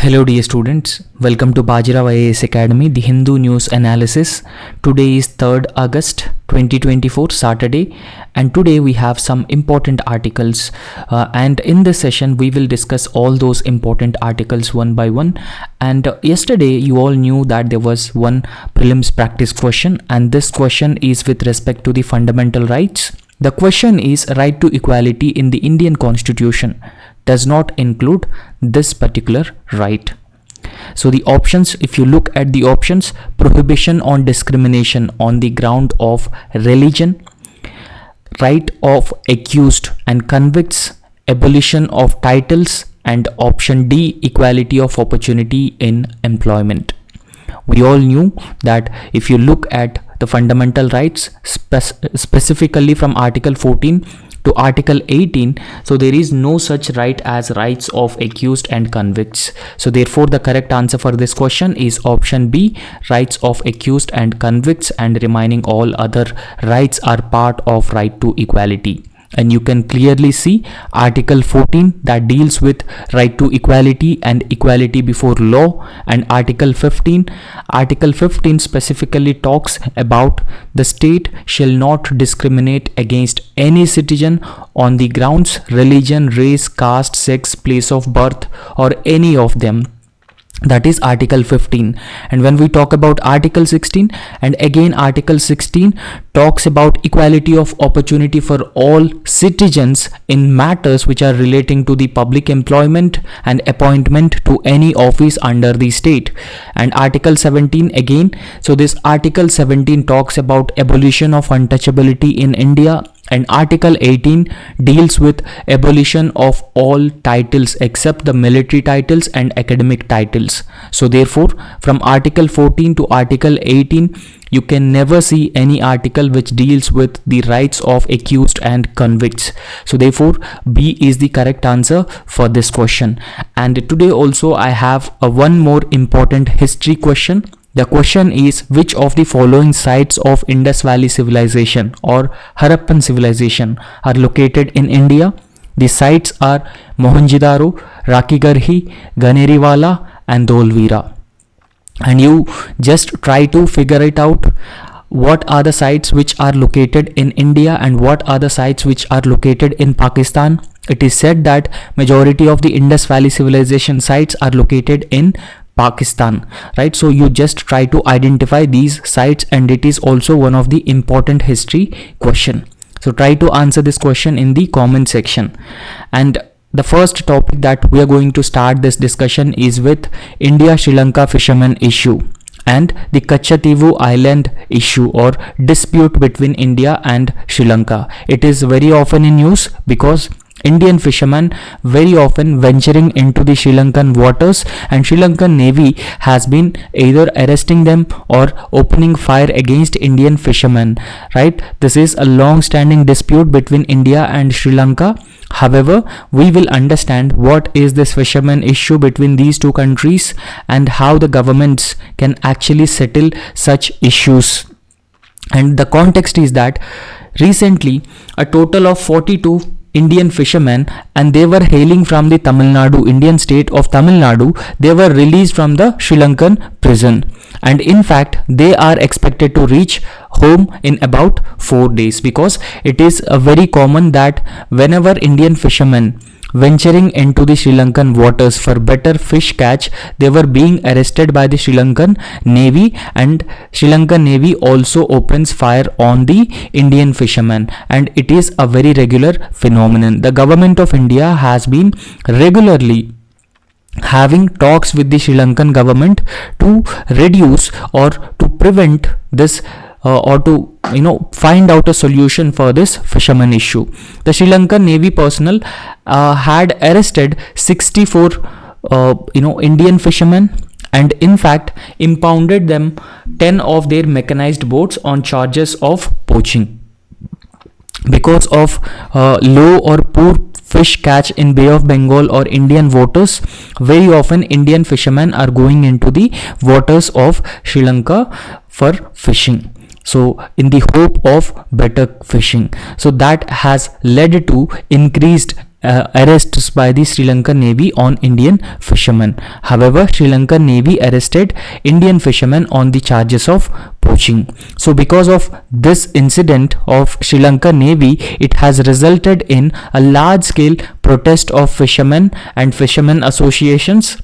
Hello dear students, welcome to Bajirao IAS Academy, the Hindu News Analysis. Today is 3rd August 2024, Saturday, and today we have some important articles and in this session we will discuss all those important articles one by one. And yesterday you all knew that there was one prelims practice question, and this question is with respect to the fundamental rights. The question is, right to equality in the Indian Constitution does not include this particular right. So the options, if you look at the options: prohibition on discrimination on the ground of religion, right of accused and convicts, abolition of titles, and option D, equality of opportunity in employment. We all knew that if you look at the fundamental rights, specifically from Article 14 to Article 18, so there is no such right as rights of accused and convicts. So therefore the correct answer for this question is option B, rights of accused and convicts, and remaining all other rights are part of right to equality. And you can clearly see Article 14 that deals with right to equality and equality before law, and Article 15 specifically talks about the state shall not discriminate against any citizen on the grounds religion, race, caste, sex, place of birth, or any of them. That is Article 15. And when we talk about Article 16, and again Article 16 talks about equality of opportunity for all citizens in matters which are relating to the public employment and appointment to any office under the state. And Article 17 again, so this Article 17 talks about abolition of untouchability in India, and Article 18 deals with abolition of all titles except the military titles and academic titles. So therefore from Article 14 to Article 18 you can never see any article which deals with the rights of accused and convicts. So therefore B is the correct answer for this question. And today also I have one more important history question. The question is, which of the following sites of Indus Valley Civilization or Harappan Civilization are located in India? The sites are Mohenjo-daro, Rakigarhi, Ganeriwala, and Dholvira. And you just try to figure it out. What are the sites which are located in India and what are the sites which are located in Pakistan? It is said that majority of the Indus Valley Civilization sites are located in Pakistan, right? So you just try to identify these sites, and it is also one of the important history question. So try to answer this question in the comment section. And the first topic that we are going to start this discussion is with India-Sri Lanka fishermen issue and the Kachativu Island issue or dispute between India and Sri Lanka. It is very often in news because Indian fishermen very often venturing into the Sri Lankan waters, and Sri Lankan Navy has been either arresting them or opening fire against Indian fishermen, right? This is a long-standing dispute between India and Sri Lanka. However, we will understand what is this fishermen issue between these two countries and how the governments can actually settle such issues. And the context is that recently a total of 42 Indian fishermen, and they were hailing from the Tamil Nadu, Indian state of Tamil Nadu, they were released from the Sri Lankan prison, and in fact they are expected to reach home in about 4 days, because it is very common that whenever Indian fishermen venturing into the Sri Lankan waters for better fish catch, they were being arrested by the Sri Lankan Navy, and Sri Lankan Navy also opens fire on the Indian fishermen, and it is a very regular phenomenon. The government of India has been regularly having talks with the Sri Lankan government to reduce or to prevent this or to find out a solution for this fisherman issue. The Sri Lankan Navy personnel had arrested 64 Indian fishermen, and in fact impounded them 10 of their mechanized boats on charges of poaching. Because of low or poor fish catch in Bay of Bengal or Indian waters, very often Indian fishermen are going into the waters of Sri Lanka for fishing. so in the hope of better fishing. So that has led to increased arrests by the Sri Lankan Navy on Indian fishermen. However, Sri Lankan Navy arrested Indian fishermen on the charges of poaching. So because of this incident of Sri Lankan Navy, it has resulted in a large scale protest of fishermen and fishermen associations,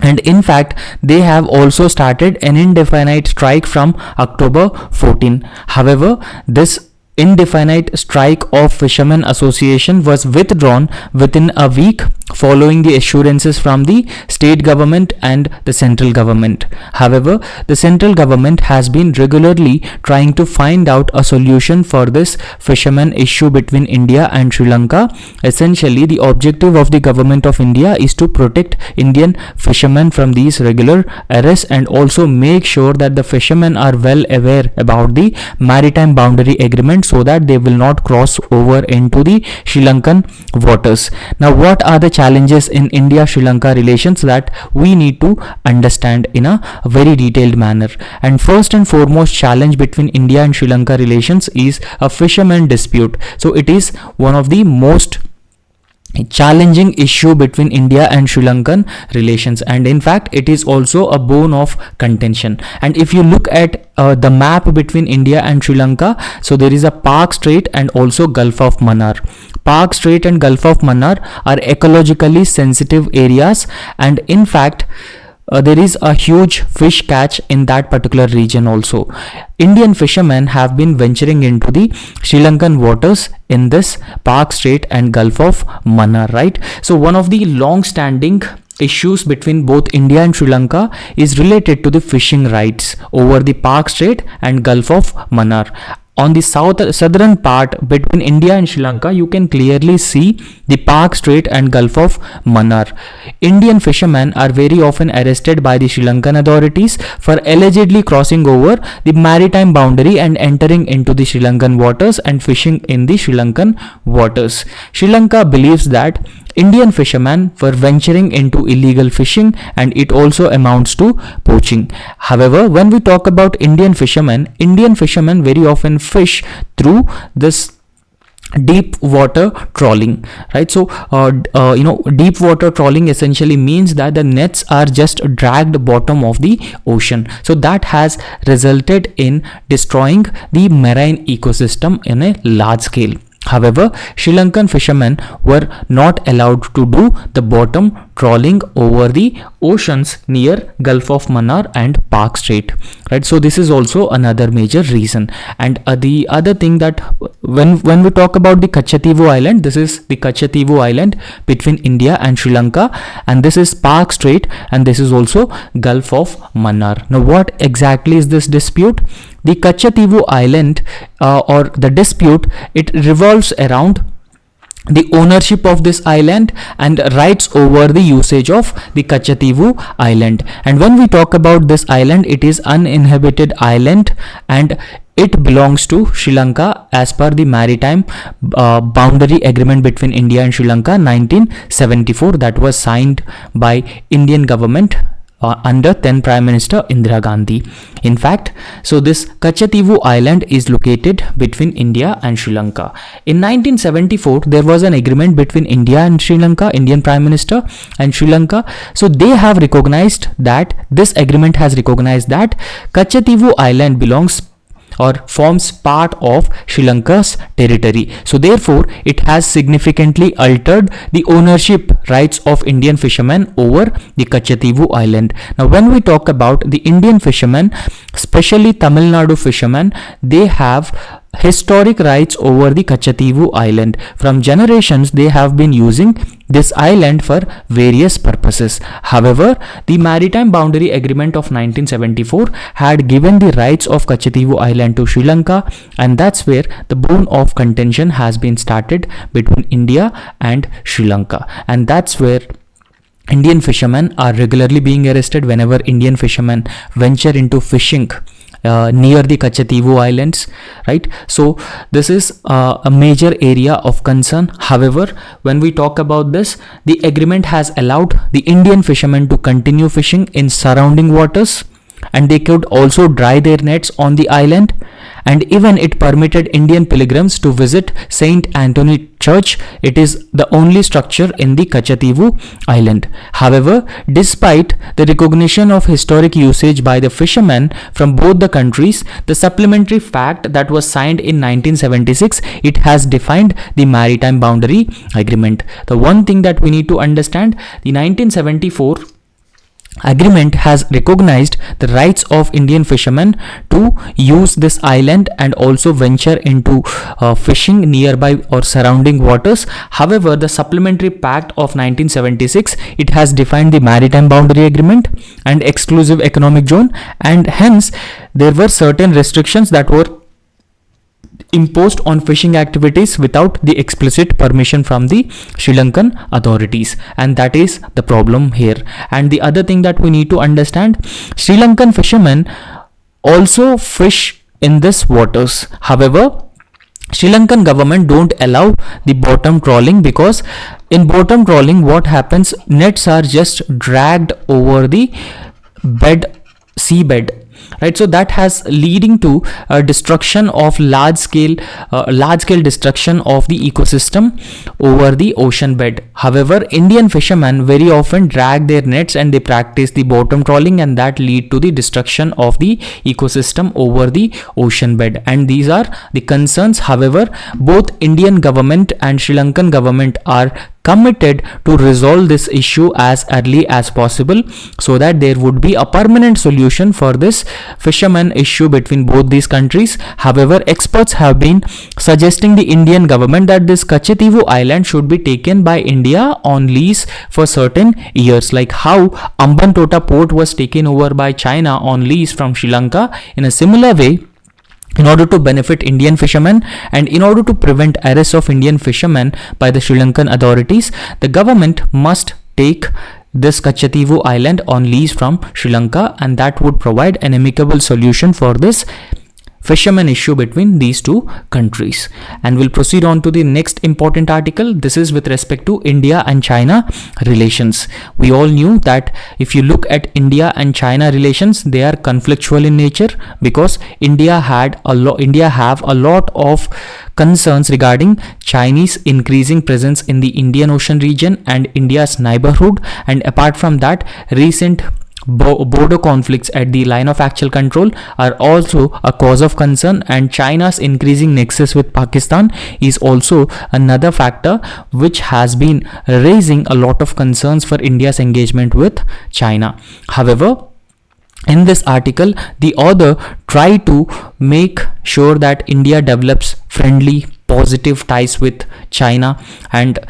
and in fact they have also started an indefinite strike from October 14. However, this indefinite strike of fishermen association was withdrawn within a week following the assurances from the state government and the central government. However, the central government has been regularly trying to find out a solution for this fishermen issue between India and Sri Lanka. Essentially, the objective of the government of India is to protect Indian fishermen from these regular arrests and also make sure that the fishermen are well aware about the maritime boundary agreement so that they will not cross over into the Sri Lankan waters. Now, what are the challenges in India-Sri Lanka relations that we need to understand in a very detailed manner? And first and foremost challenge between India and Sri Lanka relations is a fishermen dispute. So it is one of the most challenging issue between India and Sri Lankan relations, and in fact it is also a bone of contention. And if you look at the map between India and Sri Lanka, so there is a Park Strait and also Gulf of Mannar. Park Strait and Gulf of Mannar are ecologically sensitive areas, and in fact there is a huge fish catch in that particular region also. Indian fishermen have been venturing into the Sri Lankan waters in this Park Strait and Gulf of Mannar, right? So one of the long-standing issues between both India and Sri Lanka is related to the fishing rights over the Park Strait and Gulf of Mannar. On the southern part between India and Sri Lanka, you can clearly see the Park Strait and Gulf of Mannar. Indian fishermen are very often arrested by the Sri Lankan authorities for allegedly crossing over the maritime boundary and entering into the Sri Lankan waters and fishing in the Sri Lankan waters. Sri Lanka believes that Indian fishermen were venturing into illegal fishing and it also amounts to poaching. However, when we talk about Indian fishermen very often fish through this deep water trawling, right? So deep water trawling essentially means that the nets are just dragged bottom of the ocean, so that has resulted in destroying the marine ecosystem in a large scale. However, Sri Lankan fishermen were not allowed to do the bottom trawling over the oceans near Gulf of Mannar and Park Strait, right? So this is also another major reason. And the other thing that when we talk about the Kachativu Island, this is the Kachativu Island between India and Sri Lanka, and this is Park Strait, and this is also Gulf of Mannar. Now, what exactly is this dispute? The Kachativu Island or the dispute, it revolves around the ownership of this island and rights over the usage of the Kachativu Island. And when we talk about this island, it is uninhabited island and it belongs to Sri Lanka as per the maritime boundary agreement between India and Sri Lanka 1974 that was signed by Indian government under then Prime Minister Indira Gandhi. In fact, so this Kachativu Island is located between India and Sri Lanka. In 1974, there was an agreement between India and Sri Lanka, Indian Prime Minister and Sri Lanka. So they have recognized that, this agreement has recognized that Kachativu Island belongs or forms part of Sri Lanka's territory. So therefore, it has significantly altered the ownership rights of Indian fishermen over the Kachativu Island. Now, when we talk about the Indian fishermen, especially Tamil Nadu fishermen, they have historic rights over the Kachativu Island. From generations, they have been using this island for various purposes. However, the Maritime Boundary Agreement of 1974 had given the rights of Kachativu Island to Sri Lanka, and that's where the bone of contention has been started between India and Sri Lanka. And that's where Indian fishermen are regularly being arrested whenever Indian fishermen venture into fishing near the Kachativu Islands, right? So this is a major area of concern. However, when we talk about this, the agreement has allowed the Indian fishermen to continue fishing in surrounding waters, and they could also dry their nets on the island, and even it permitted Indian pilgrims to visit Saint Anthony Church. It is the only structure in the Kachativu island. However, despite the recognition of historic usage by the fishermen from both the countries, the supplementary pact that was signed in 1976, it has defined the maritime boundary agreement. The one thing that we need to understand, the 1974 agreement has recognized the rights of Indian fishermen to use this island and also venture into fishing nearby or surrounding waters. However, the supplementary pact of 1976, it has defined the maritime boundary agreement and exclusive economic zone, and hence there were certain restrictions that were imposed on fishing activities without the explicit permission from the Sri Lankan authorities, and that is the problem here. And the other thing that we need to understand, Sri Lankan fishermen also fish in this waters. However, Sri Lankan government don't allow the bottom trawling, because in bottom trawling what happens, nets are just dragged over the seabed, right? So that has leading to destruction of large scale destruction of the ecosystem over the ocean bed. However, Indian fishermen very often drag their nets and they practice the bottom trawling, and that lead to the destruction of the ecosystem over the ocean bed, and these are the concerns. However, both Indian government and Sri Lankan government are committed to resolve this issue as early as possible, so that there would be a permanent solution for this fisherman issue between both these countries. However, experts have been suggesting the Indian government that this Kachativu island should be taken by India on lease for certain years, like how Ambantota port was taken over by China on lease from Sri Lanka. In a similar way, in order to benefit Indian fishermen and in order to prevent arrest of Indian fishermen by the Sri Lankan authorities, the government must take this Kachativu island on lease from Sri Lanka, and that would provide an amicable solution for this fishermen issue between these two countries. And we'll proceed on to the next important article. This is with respect to India and China relations. We all knew that if you look at India and China relations, they are conflictual in nature, because India have a lot of concerns regarding Chinese increasing presence in the Indian Ocean region and India's neighborhood. And apart from that, recent border conflicts at the line of actual control are also a cause of concern, and China's increasing nexus with Pakistan is also another factor which has been raising a lot of concerns for India's engagement with China. However, in this article, the author tried to make sure that India develops friendly, positive ties with China, and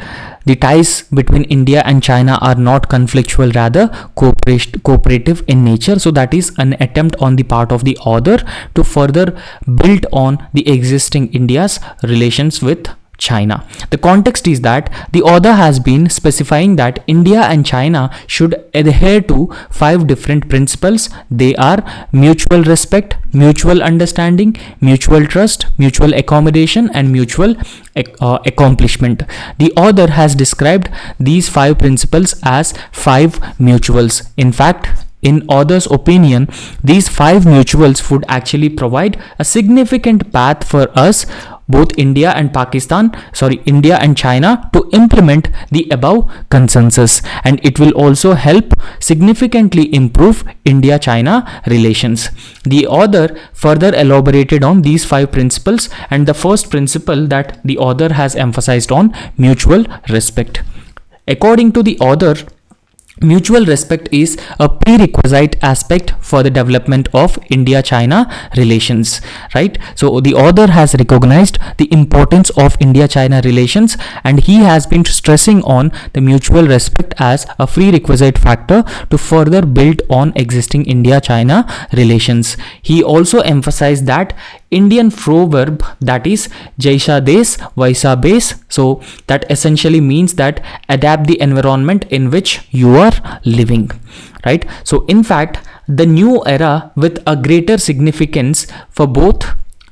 the ties between India and China are not conflictual, rather cooperative in nature. So that is an attempt on the part of the author to further build on the existing India's relations with China. The context is that the author has been specifying that India and China should adhere to 5 different principles. They are mutual respect, mutual understanding, mutual trust, mutual accommodation, and mutual accomplishment. The author has described these 5 principles as 5 mutuals. In fact, in author's opinion, these 5 mutuals would actually provide a significant path for us, both India and China, to implement the above consensus, and it will also help significantly improve India-China relations. The author further elaborated on these 5 principles, and the first principle that the author has emphasized on, mutual respect. According to the author, mutual respect is a prerequisite aspect for the development of India-China relations, right? So the author has recognized the importance of India-China relations, and he has been stressing on the mutual respect as a prerequisite factor to further build on existing India-China relations. He also emphasized that Indian proverb, that is Jaisa Des Vaisa Bes, so that essentially means that adapt the environment in which you are living, right? So in fact, the new era with a greater significance for both,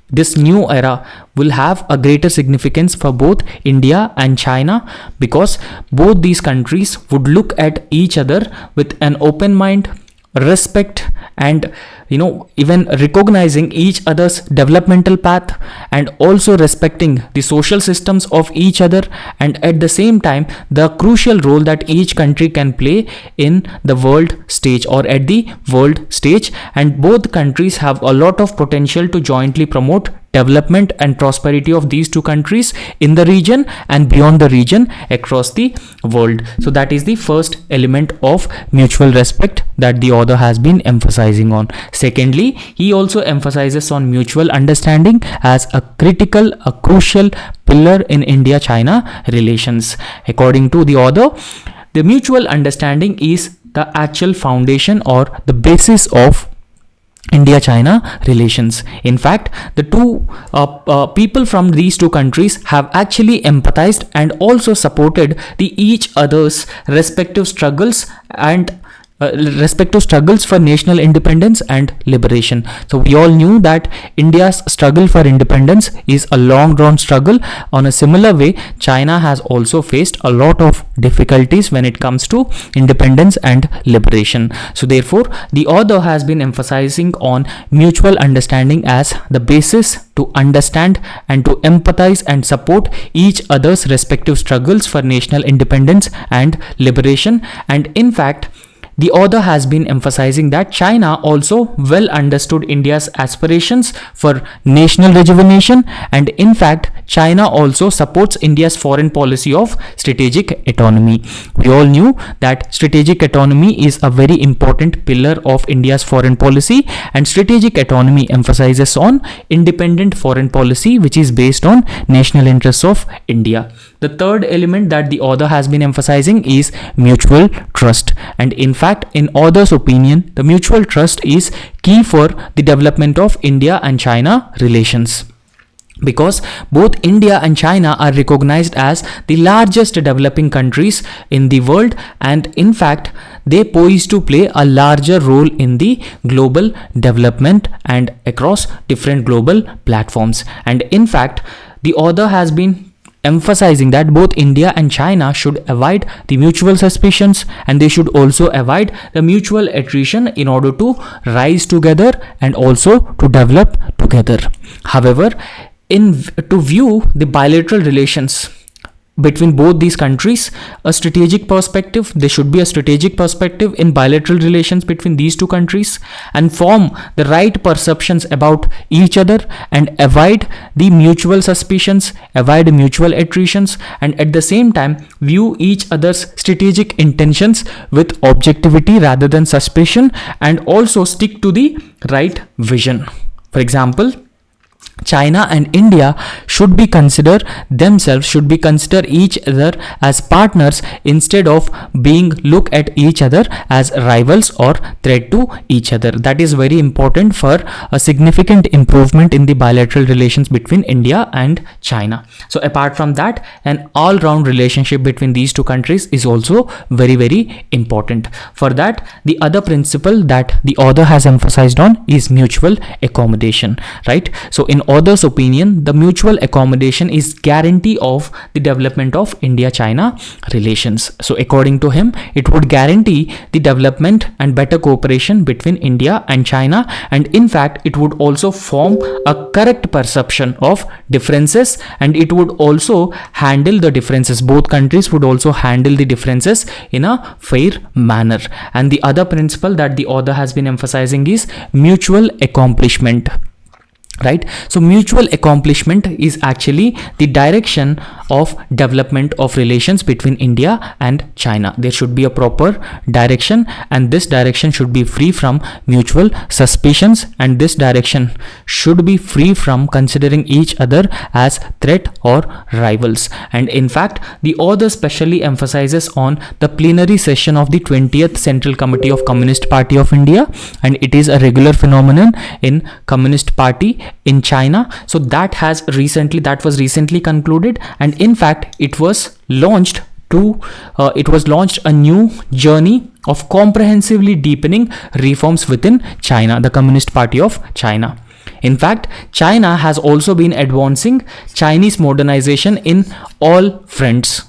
this new era will have a greater significance for both India and China, because both these countries would look at each other with an open mind, respect, and even recognizing each other's developmental path, and also respecting the social systems of each other, and at the same time the crucial role that each country can play in the world stage or at the world stage. And both countries have a lot of potential to jointly promote development and prosperity of these two countries in the region and beyond the region across the world. So that is the first element of mutual respect that the author has been emphasizing on. Secondly, he also emphasizes on mutual understanding as a crucial pillar in India-China relations. According to the author, the mutual understanding is the actual foundation or the basis of India-China relations. In fact, the two people from these two countries have actually empathized and also supported the each other's respective struggles for national independence and liberation. So we all knew that India's struggle for independence is a long drawn struggle. On a similar way, China has also faced a lot of difficulties when it comes to independence and liberation. So therefore, the author has been emphasizing on mutual understanding as the basis to understand and to empathize and support each other's respective struggles for national independence and liberation. And in fact, the author has been emphasizing that China also well understood India's aspirations for national rejuvenation, and in fact, China also supports India's foreign policy of strategic autonomy. We all knew that strategic autonomy is a very important pillar of India's foreign policy, and strategic autonomy emphasizes on independent foreign policy which is based on national interests of India. The third element that the author has been emphasizing is mutual trust, and in fact, in author's opinion, the mutual trust is key for the development of India and China relations, because both India and China are recognized as the largest developing countries in the world, and in fact they poise to play a larger role in the global development and across different global platforms. And in fact, the author has been emphasizing that both India and China should avoid the mutual suspicions, and they should also avoid the mutual attrition in order to rise together and also to develop together. However, to view the bilateral relations between both these countries, there should be a strategic perspective in bilateral relations between these two countries, and form the right perceptions about each other and avoid the mutual suspicions, avoid mutual attritions, and at the same time view each other's strategic intentions with objectivity rather than suspicion, and also stick to the right vision. For example, China and India should consider each other as partners instead of look at each other as rivals or threat to each other. That is very important for a significant improvement in the bilateral relations between India and China. So apart from that, an all-round relationship between these two countries is also very, very important. For that, the other principle that the author has emphasized on is mutual accommodation, right? So in author's opinion, the mutual accommodation is guarantee of the development of India-China relations. So according to him, it would guarantee the development and better cooperation between India and China, and in fact it would also form a correct perception of differences, and it would also handle the differences. Both countries would also handle the differences in a fair manner. And the other principle that the author has been emphasizing is mutual accomplishment. Right? So mutual accomplishment is actually the direction of development of relations between India and China. There should be a proper direction, and this direction should be free from mutual suspicions, and this direction should be free from considering each other as threat or rivals. And in fact, the author specially emphasizes on the plenary session of the 20th Central Committee of Communist Party of India, and it is a regular phenomenon in Communist Party in China. So that was recently concluded, and in fact it was launched a new journey of comprehensively deepening reforms within China, the Communist Party of China. In fact, China has also been advancing Chinese modernization in all fronts,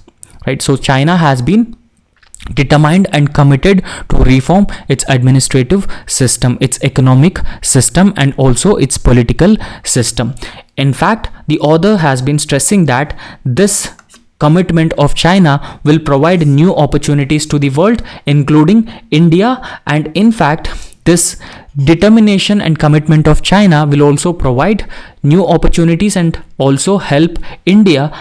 right? So China has been determined and committed to reform its administrative system, its economic system, and also its political system. In fact, the author has been stressing that this commitment of China will provide new opportunities to the world, including India, and in fact, this determination and commitment of China will also provide new opportunities and also help India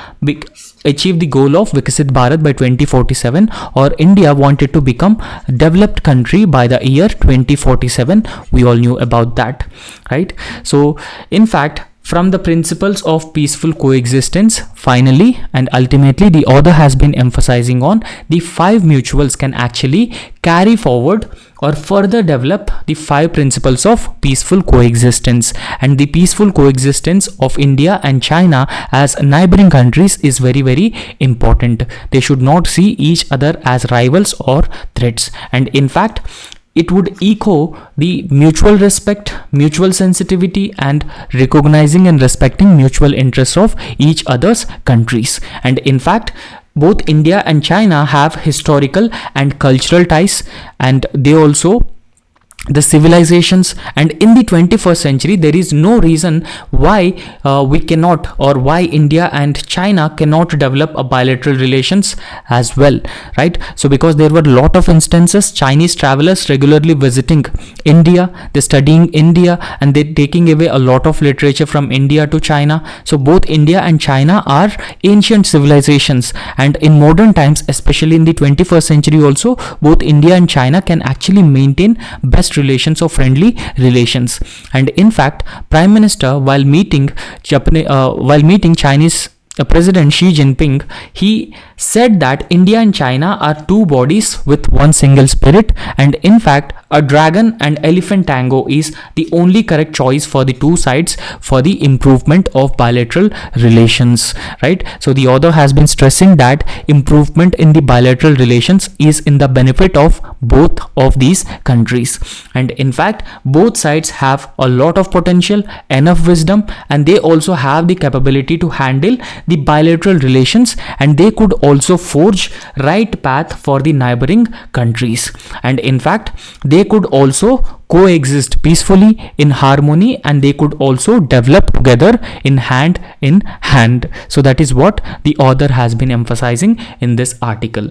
achieve the goal of Viksit Bharat by 2047, or India wanted to become a developed country by the year 2047. We all knew about that, right? So in fact, from the principles of peaceful coexistence, finally and ultimately, the author has been emphasizing on the 5 mutuals can actually carry forward or further develop the 5 principles of peaceful coexistence. And the peaceful coexistence of India and China as neighboring countries is very, very important. They should not see each other as rivals or threats. And in fact, it would echo the mutual respect, mutual sensitivity, and recognizing and respecting mutual interests of each other's countries. And in fact, both India and China have historical and cultural ties, and they also the civilizations, and in the 21st century there is no reason why we cannot, or why India and China cannot develop a bilateral relations as well, right? So because there were a lot of instances, Chinese travelers regularly visiting India, they studying India, and they taking away a lot of literature from India to China. So both India and China are ancient civilizations, and in modern times, especially in the 21st century also, both India and China can actually maintain best relations or friendly relations. And in fact, Prime Minister, while meeting Chinese President Xi Jinping, he said that India and China are two bodies with one single spirit, and in fact, a dragon and elephant tango is the only correct choice for the two sides for the improvement of bilateral relations, right? So the author has been stressing that improvement in the bilateral relations is in the benefit of both of these countries. And in fact, both sides have a lot of potential, enough wisdom, and they also have the capability to handle the bilateral relations, and they could also forge right path for the neighboring countries. And in fact, they could also coexist peacefully in harmony, and they could also develop together in hand. So that is what the author has been emphasizing in this article.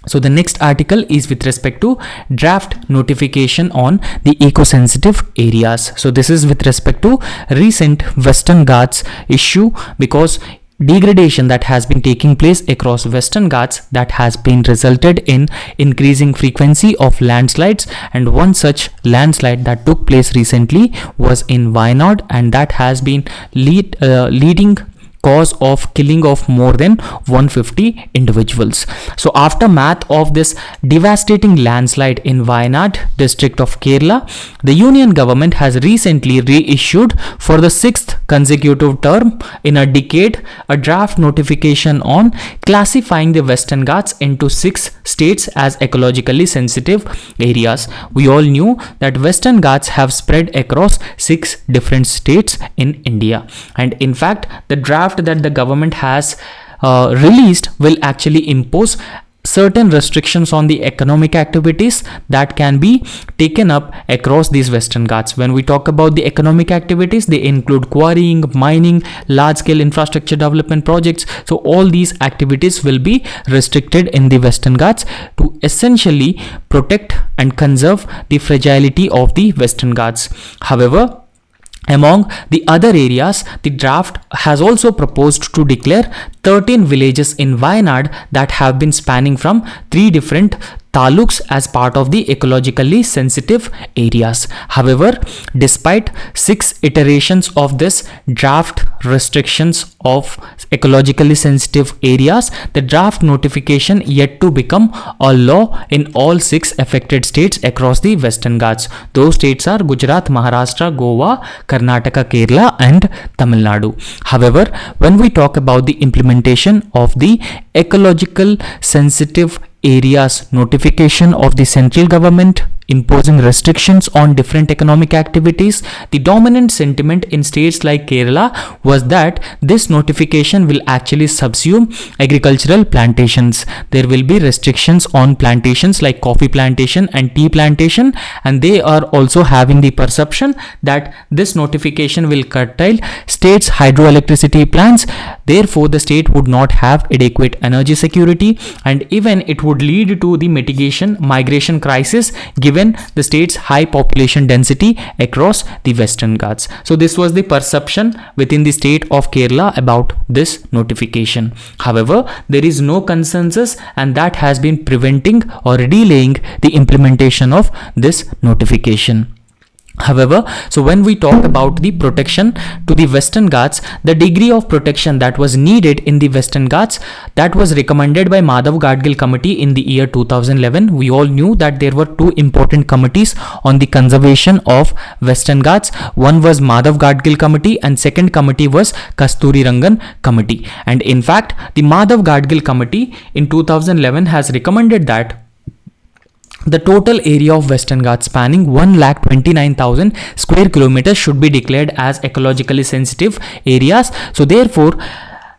So the next article is with respect to draft notification on the eco-sensitive areas. So this is with respect to recent Western Ghats issue, because degradation that has been taking place across Western Ghats that has been resulted in increasing frequency of landslides, and one such landslide that took place recently was in Wayanad, and that has been leading cause of killing of more than 150 individuals. So after math of this devastating landslide in Wayanad district of Kerala, the union government has recently reissued for the 6th consecutive term in a decade a draft notification on classifying the Western Ghats into 6 states as ecologically sensitive areas. We all knew that Western Ghats have spread across 6 different states in India, and in fact the draft that the government has released will actually impose certain restrictions on the economic activities that can be taken up across these Western Ghats. When we talk about the economic activities, they include quarrying, mining, large-scale infrastructure development projects. So all these activities will be restricted in the Western Ghats to essentially protect and conserve the fragility of the Western Ghats. However, among the other areas, the draft has also proposed to declare 13 villages in Wayanad that have been spanning from 3 different taluks as part of the ecologically sensitive areas. However, despite 6 iterations of this draft restrictions of ecologically sensitive areas, the draft notification yet to become a law in all 6 affected states across the Western Ghats. Those states are Gujarat, Maharashtra, Goa, Karnataka, Kerala, and Tamil Nadu. However, when we talk about the implementation of the ecological sensitive areas notification of the central government imposing restrictions on different economic activities. The dominant sentiment in states like Kerala was that this notification will actually subsume agricultural plantations. There will be restrictions on plantations like coffee plantation and tea plantation, and they are also having the perception that this notification will curtail states' hydroelectricity plants. Therefore, the state would not have adequate energy security, and even it would lead to the migration crisis given the state's high population density across the Western Ghats. So this was the perception within the state of Kerala about this notification. However, there is no consensus, and that has been preventing or delaying the implementation of this notification. However, so when we talk about the protection to the Western Ghats, the degree of protection that was needed in the Western Ghats, that was recommended by Madhav Gadgil committee in the year 2011. We all knew that there were two important committees on the conservation of Western Ghats. One was Madhav Gadgil committee and second committee was Kasturi Rangan committee. And in fact, the Madhav Gadgil committee in 2011 has recommended that the total area of Western Ghats spanning 1,29,000 square kilometers should be declared as ecologically sensitive areas. So therefore,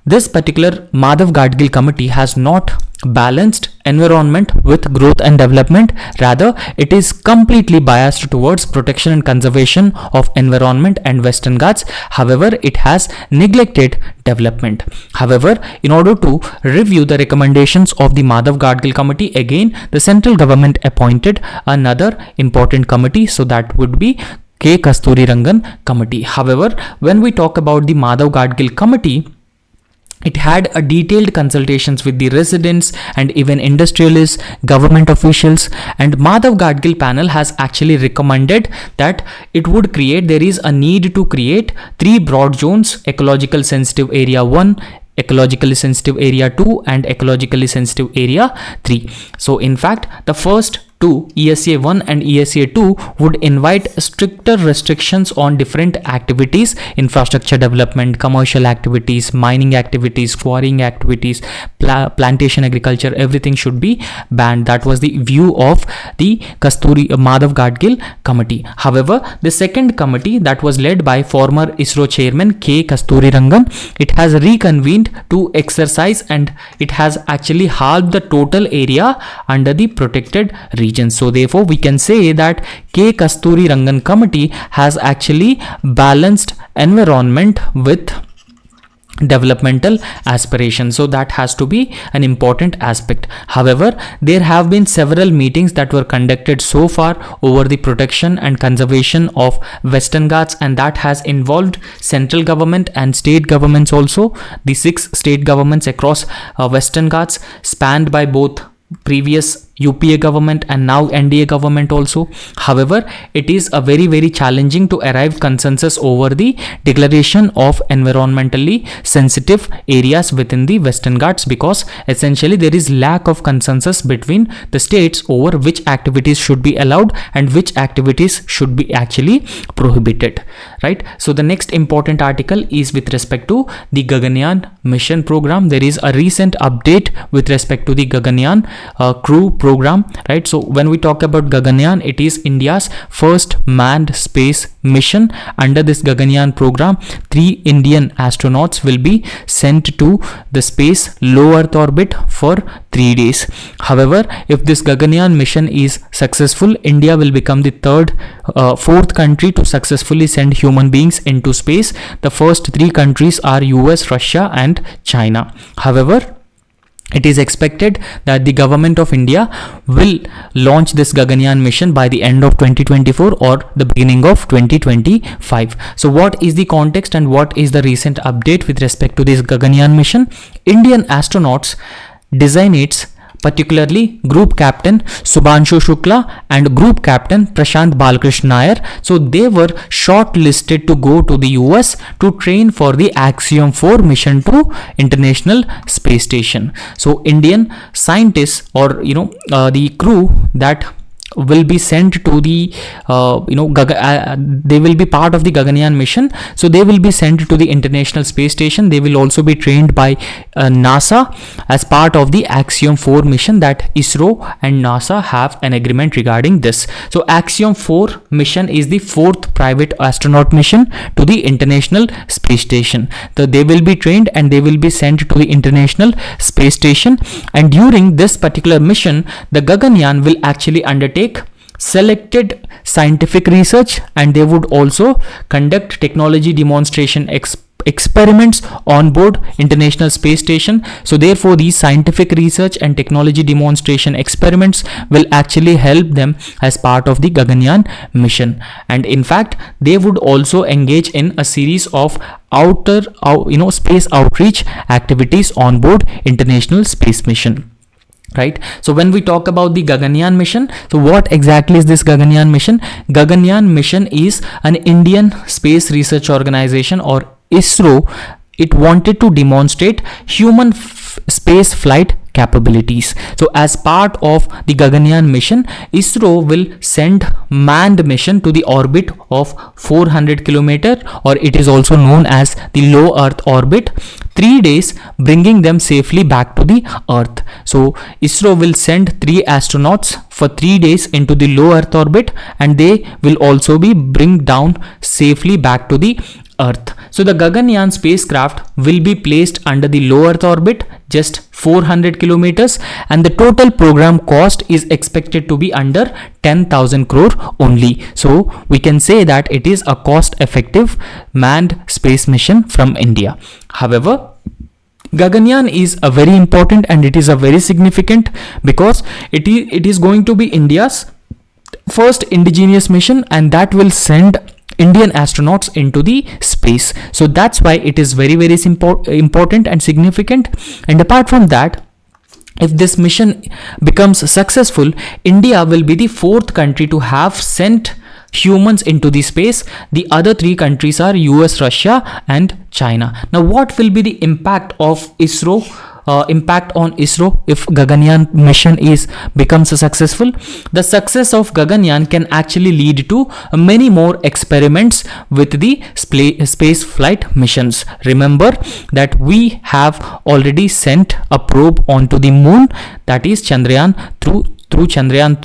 this particular Madhav Gadgil committee has not balanced environment with growth and development. Rather, it is completely biased towards protection and conservation of environment and Western Ghats. However, it has neglected development. However, in order to review the recommendations of the Madhav Gadgil committee, again the central government appointed another important committee, so that would be K. Kasturi Rangan committee. However, when we talk about the Madhav Gadgil committee, it had a detailed consultations with the residents and even industrialists, government officials, and Madhav Gadgil panel has actually recommended that there is a need to create 3 broad zones: ecological sensitive area 1, ecologically sensitive area 2, and ecologically sensitive area 3. So in fact, the first two, ESA 1 and ESA 2, would invite stricter restrictions on different activities: infrastructure development, commercial activities, mining activities, quarrying activities, plantation agriculture. Everything should be banned. That was the view of the Madhav Gadgil committee. However, the second committee, that was led by former ISRO chairman K. Kasturi Rangan, it has reconvened to exercise, and it has actually halved the total area under the protected region. So therefore, we can say that K. Kasturi Rangan committee has actually balanced environment with developmental aspirations. So that has to be an important aspect. However, there have been several meetings that were conducted so far over the protection and conservation of Western Ghats, and that has involved central government and state governments also. The 6 state governments across Western Ghats, spanned by both previous UPA government and now NDA government also. However, it is a very challenging to arrive consensus over the declaration of environmentally sensitive areas within the Western Ghats, because essentially there is lack of consensus between the states over which activities should be allowed and which activities should be actually prohibited, right? So the next important article is with respect to the Gaganyaan mission program. There is a recent update with respect to the Gaganyaan crew program, right? So when we talk about Gaganyaan, it is India's first manned space mission. Under this Gaganyaan program, 3 Indian astronauts will be sent to the space low Earth orbit for 3 days. However, if this Gaganyaan mission is successful, India will become the fourth country to successfully send human beings into space. The first 3 countries are US, Russia and China. However, it is expected that the government of India will launch this Gaganyaan mission by the end of 2024 or the beginning of 2025. So what is the context and what is the recent update with respect to this Gaganyaan mission? Indian astronauts, designates particularly Group Captain Subhanshu Shukla and Group Captain Prashant Balkrishna Nair. So they were shortlisted to go to the US to train for the Axiom 4 mission to International Space Station. So Indian scientists, or the crew that will be sent to the they will be part of the Gaganyaan mission. So they will be sent to the International Space Station. They will also be trained by NASA as part of the Axiom 4 mission that ISRO and NASA have an agreement regarding this. So Axiom 4 mission is the 4th private astronaut mission to the International Space Station. So they will be trained and they will be sent to the International Space Station, and during this particular mission the Gaganyaan will actually undertake selected scientific research, and they would also conduct technology demonstration experiments on board International Space Station. So therefore these scientific research and technology demonstration experiments will actually help them as part of the Gaganyaan mission. And in fact they would also engage in a series of space outreach activities on board International Space Mission. Right. So when we talk about the Gaganyaan mission, so what exactly is this Gaganyaan mission? Gaganyaan mission is an Indian Space Research Organization, or ISRO. It wanted to demonstrate human space flight capabilities. So as part of the Gaganyaan mission, ISRO will send manned mission to the orbit of 400 kilometer, or it is also known as the low Earth orbit, 3 days, bringing them safely back to the Earth. So ISRO will send 3 astronauts for 3 days into the low Earth orbit, and they will also be bring down safely back to the Earth. So the Gaganyaan spacecraft will be placed under the low Earth orbit, just 400 kilometers, and the total program cost is expected to be under 10,000 crore only. So we can say that it is a cost effective manned space mission from India. However, Gaganyaan is a very important and it is a very significant, because it is going to be India's first indigenous mission, and that will send Indian astronauts into the space. So that's why it is very important and significant. And apart from that, if this mission becomes successful, India will be the 4th country to have sent humans into the space. The other 3 countries are US, Russia and China. Now what will be the impact of ISRO? Impact on ISRO if Gaganyaan mission becomes successful? The success of Gaganyaan can actually lead to many more experiments with the space flight missions. Remember that we have already sent a probe onto the moon, that is Chandrayaan. Through Chandrayaan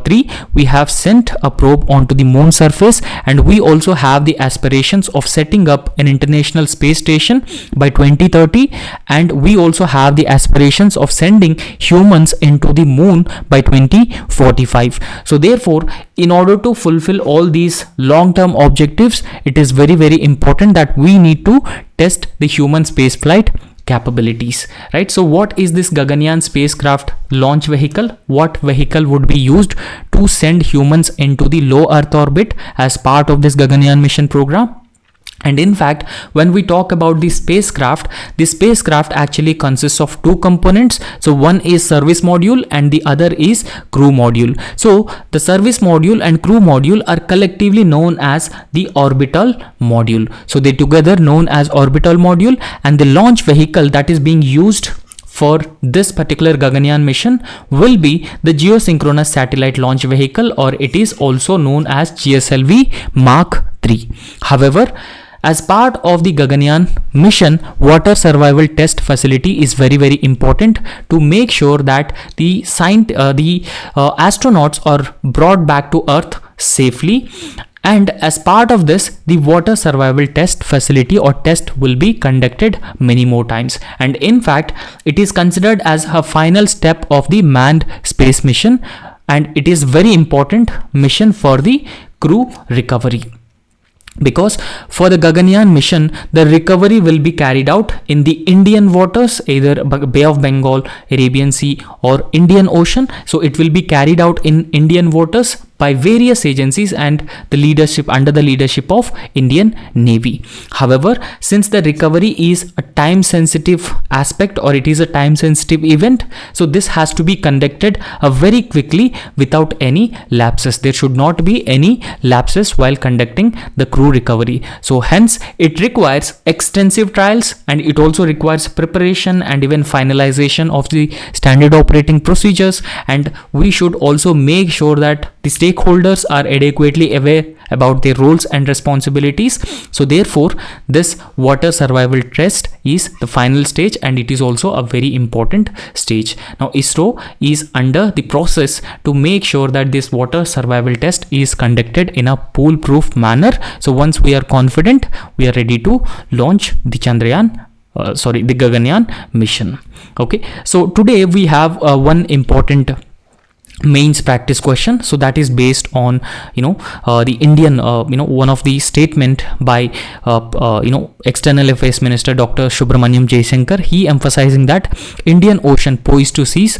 3, we have sent a probe onto the moon surface, and we also have the aspirations of setting up an International Space Station by 2030, and we also have the aspirations of sending humans into the moon by 2045. So therefore, in order to fulfill all these long-term objectives, it is very important that we need to test the human space flight capabilities, right? So what is this Gaganyaan spacecraft launch vehicle? What vehicle would be used to send humans into the low Earth orbit as part of this Gaganyaan mission program? And in fact, when we talk about the spacecraft actually consists of 2 components. So one is service module and the other is crew module. So the service module and crew module are collectively known as the orbital module. So they together known as orbital module, and the launch vehicle that is being used for this particular Gaganyaan mission will be the geosynchronous satellite launch vehicle, or it is also known as GSLV Mark III. However, as part of the Gaganyaan mission, water survival test facility is very important to make sure that the astronauts are brought back to Earth safely. And as part of this, the water survival test facility or test will be conducted many more times. And in fact, it is considered as a final step of the manned space mission, and it is very important mission for the crew recovery. Because for the Gaganyaan mission, the recovery will be carried out in the Indian waters, either Bay of Bengal, Arabian Sea or Indian Ocean. So it will be carried out in Indian waters by various agencies and under the leadership of Indian Navy. However, since the recovery is a time sensitive aspect, or it is a time sensitive event, so this has to be conducted very quickly without any lapses. There should not be any lapses while conducting the crew recovery. So hence it requires extensive trials, and it also requires preparation and even finalization of the standard operating procedures, and we should also make sure that The stakeholders are adequately aware about their roles and responsibilities. So therefore, this water survival test is the final stage, and it is also a very important stage. Now ISRO is under the process to make sure that this water survival test is conducted in a foolproof manner. So once we are confident, we are ready to launch the the Gaganyaan mission. Okay, so today we have one important mains practice question. So that is based on the Indian one of the statement by External Affairs Minister Dr. Subramaniam Jaishankar. He emphasizing that Indian Ocean poised to seize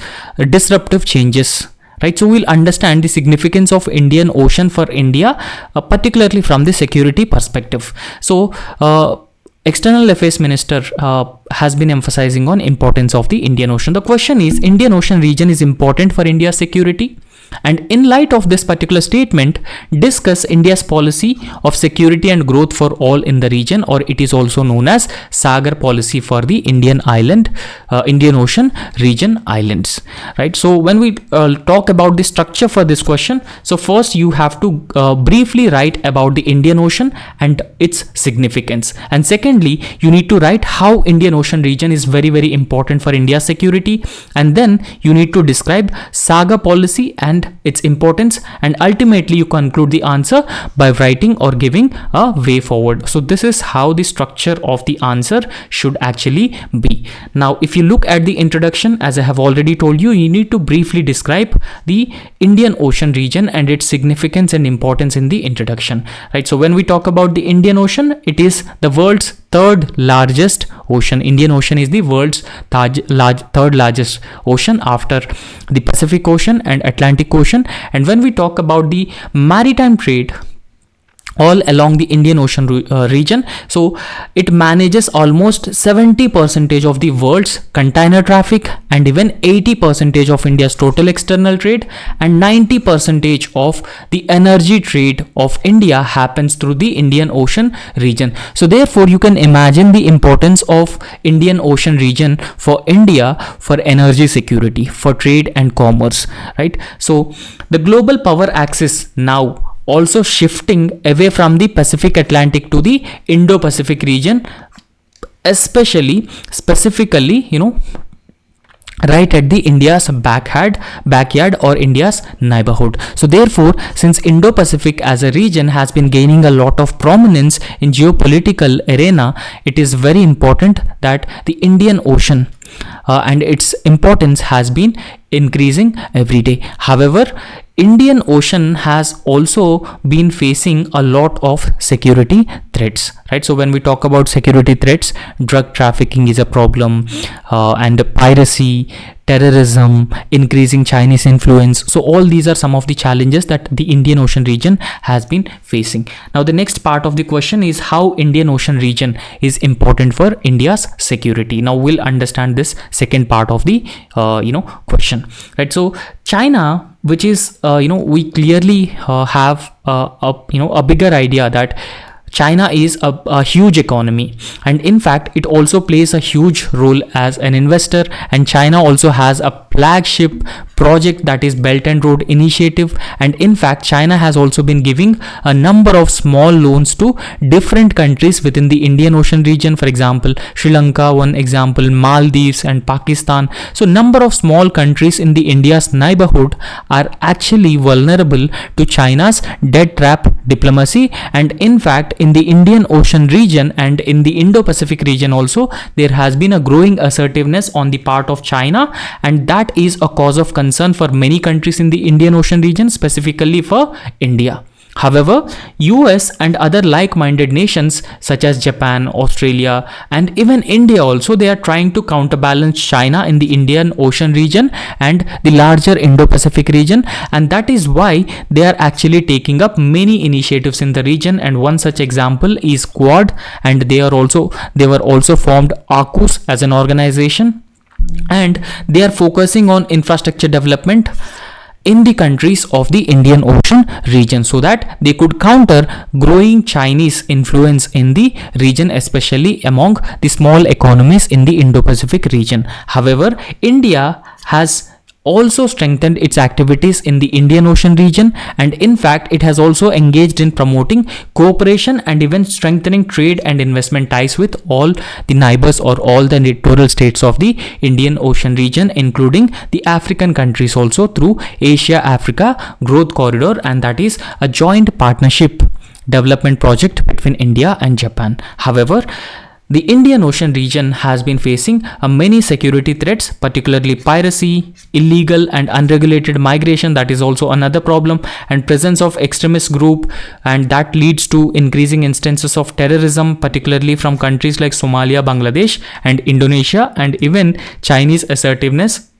disruptive changes. Right, so we'll understand the significance of Indian Ocean for India, particularly from the security perspective. So External Affairs Minister has been emphasizing on importance of the Indian Ocean. The question is, Indian Ocean region is important for India's security, and in light of this particular statement, discuss India's policy of security and growth for all in the region, or it is also known as Sagar policy for the Indian Ocean region islands. Right, so when we talk about the structure for this question, so first you have to briefly write about the Indian Ocean and its significance, and secondly you need to write how Indian Ocean region is very, very important for India's security, and then you need to describe Saga policy and its importance, and ultimately you conclude the answer by writing or giving a way forward. So this is how the structure of the answer should actually be. Now if you look at the introduction, as I have already told you, you need to briefly describe the Indian Ocean region and its significance and importance in the introduction. Right, so when we talk about the Indian Ocean, it is the world's third largest ocean. Indian Ocean is the world's third largest ocean after the Pacific Ocean and Atlantic Ocean. And when we talk about the maritime trade all along the Indian Ocean region, so it manages almost 70% of the world's container traffic, and even 80% of India's total external trade, and 90% of the energy trade of India happens through the Indian Ocean region. So therefore you can imagine the importance of Indian Ocean region for India, for energy security, for trade and commerce. Right, so the global power axis now also shifting away from the Pacific Atlantic to the Indo-Pacific region, specifically right at the India's backyard or India's neighborhood. So therefore, since Indo-Pacific as a region has been gaining a lot of prominence in geopolitical arena, it is very important that the Indian Ocean and its importance has been increasing every day. However, Indian Ocean has also been facing a lot of security threats. Right, so when we talk about security threats, drug trafficking is a problem, and piracy, terrorism, increasing Chinese influence. So all these are some of the challenges that the Indian Ocean region has been facing. Now the next part of the question is how Indian Ocean region is important for India's security. Now we'll understand this second part of the question. Right, so China, which is we clearly have a bigger idea that China is a huge economy, and in fact it also plays a huge role as an investor, and China also has a flagship project that is Belt and Road Initiative, and in fact China has also been giving a number of small loans to different countries within the Indian Ocean region. For example, Sri Lanka, one example, Maldives and Pakistan. So number of small countries in the India's neighborhood are actually vulnerable to China's debt trap diplomacy, and in fact in the Indian Ocean region and in the Indo-Pacific region also there has been a growing assertiveness on the part of China, and that is a cause of concern for many countries in the Indian Ocean region, specifically for India. However, US and other like-minded nations such as Japan, Australia and even India also, they are trying to counterbalance China in the Indian Ocean region and the larger Indo-Pacific region, and that is why they are actually taking up many initiatives in the region, and one such example is Quad, and they were also formed AUKUS as an organization, and they are focusing on infrastructure development in the countries of the Indian Ocean region so that they could counter growing Chinese influence in the region, especially among the small economies in the Indo-Pacific region. However, India has also strengthened its activities in the Indian Ocean region, and in fact it has also engaged in promoting cooperation and even strengthening trade and investment ties with all the neighbors or all the littoral states of the Indian Ocean region, including the African countries also, through Asia Africa Growth Corridor, and that is a joint partnership development project between India and Japan. However, the Indian Ocean region has been facing many security threats, particularly piracy, illegal and unregulated migration, that is also another problem, and presence of extremist group, and that leads to increasing instances of terrorism, particularly from countries like Somalia, Bangladesh and Indonesia, and even Chinese assertiveness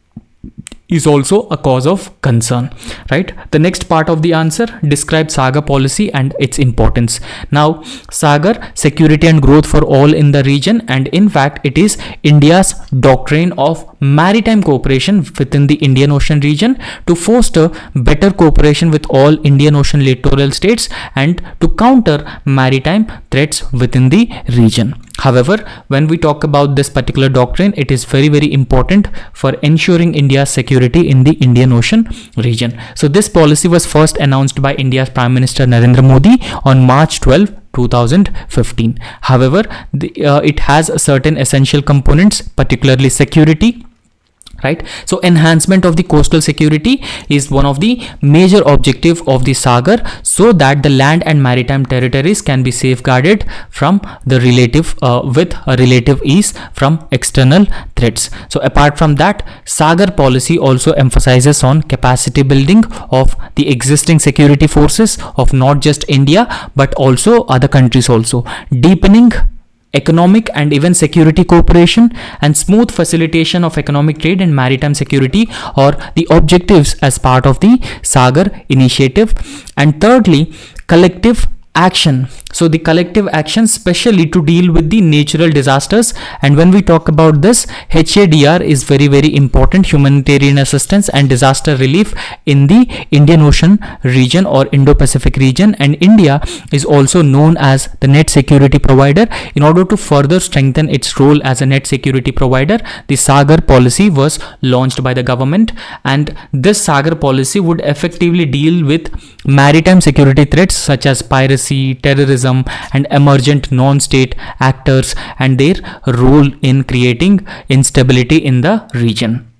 is also a cause of concern, right? The next part of the answer describes Sagar policy and its importance. Now, Sagar, security and growth for all in the region, and in fact it is India's doctrine of maritime cooperation within the Indian Ocean region to foster better cooperation with all Indian Ocean littoral states and to counter maritime threats within the region. However, when we talk about this particular doctrine, it is very important for ensuring India's security in the Indian Ocean region. So this policy was first announced by India's Prime Minister Narendra Modi on March 12, 2015. However, it has certain essential components, particularly security, right? So enhancement of the coastal security is one of the major objective of the Sagar, so that the land and maritime territories can be safeguarded from the with a relative ease from external threats. So apart from that, Sagar policy also emphasizes on capacity building of the existing security forces of not just India but also other countries also, deepening economic and even security cooperation, and smooth facilitation of economic trade and maritime security are the objectives as part of the Sagar initiative. And thirdly, collective action. So the collective action especially to deal with the natural disasters, and when we talk about this, HADR is very important, humanitarian assistance and disaster relief in the Indian Ocean region or Indo-Pacific region, and India is also known as the net security provider. In order to further strengthen its role as a net security provider, the Sagar policy was launched by the government, and this Sagar policy would effectively deal with maritime security threats such as piracy, terrorism and emergent non-state actors and their role in creating instability in the region.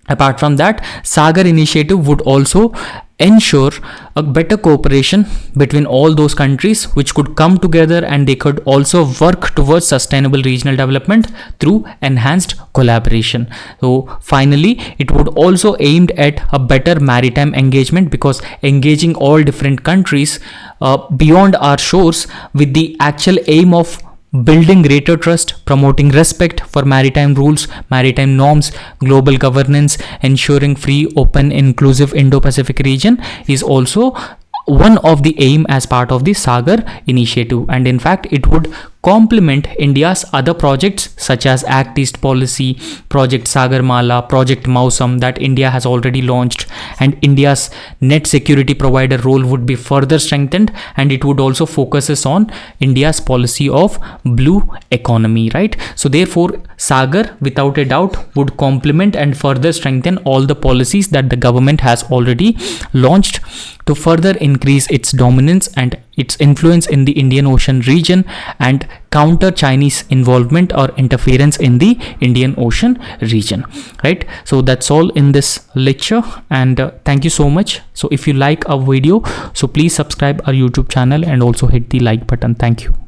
Apart from that, Sagar initiative would also ensure a better cooperation between all those countries which could come together, and they could also work towards sustainable regional development through enhanced collaboration. So finally, it would also aimed at a better maritime engagement, because engaging all different countries beyond our shores with the actual aim of building greater trust, promoting respect for maritime rules, maritime norms, global governance, ensuring free, open, inclusive Indo-Pacific region is also one of the aim as part of the Sagar initiative. And in fact, it would complement India's other projects such as Act East Policy, Project Sagarmala, Project Mausam that India has already launched, and India's net security provider role would be further strengthened, and it would also focuses on India's policy of blue economy, right? So therefore, Sagar without a doubt would complement and further strengthen all the policies that the government has already launched to further increase its dominance and its influence in the Indian Ocean region and counter Chinese involvement or interference in the Indian Ocean region, right? So that's all in this lecture, and thank you so much. So if you like our video, so please subscribe our YouTube channel and also hit the like button. Thank you.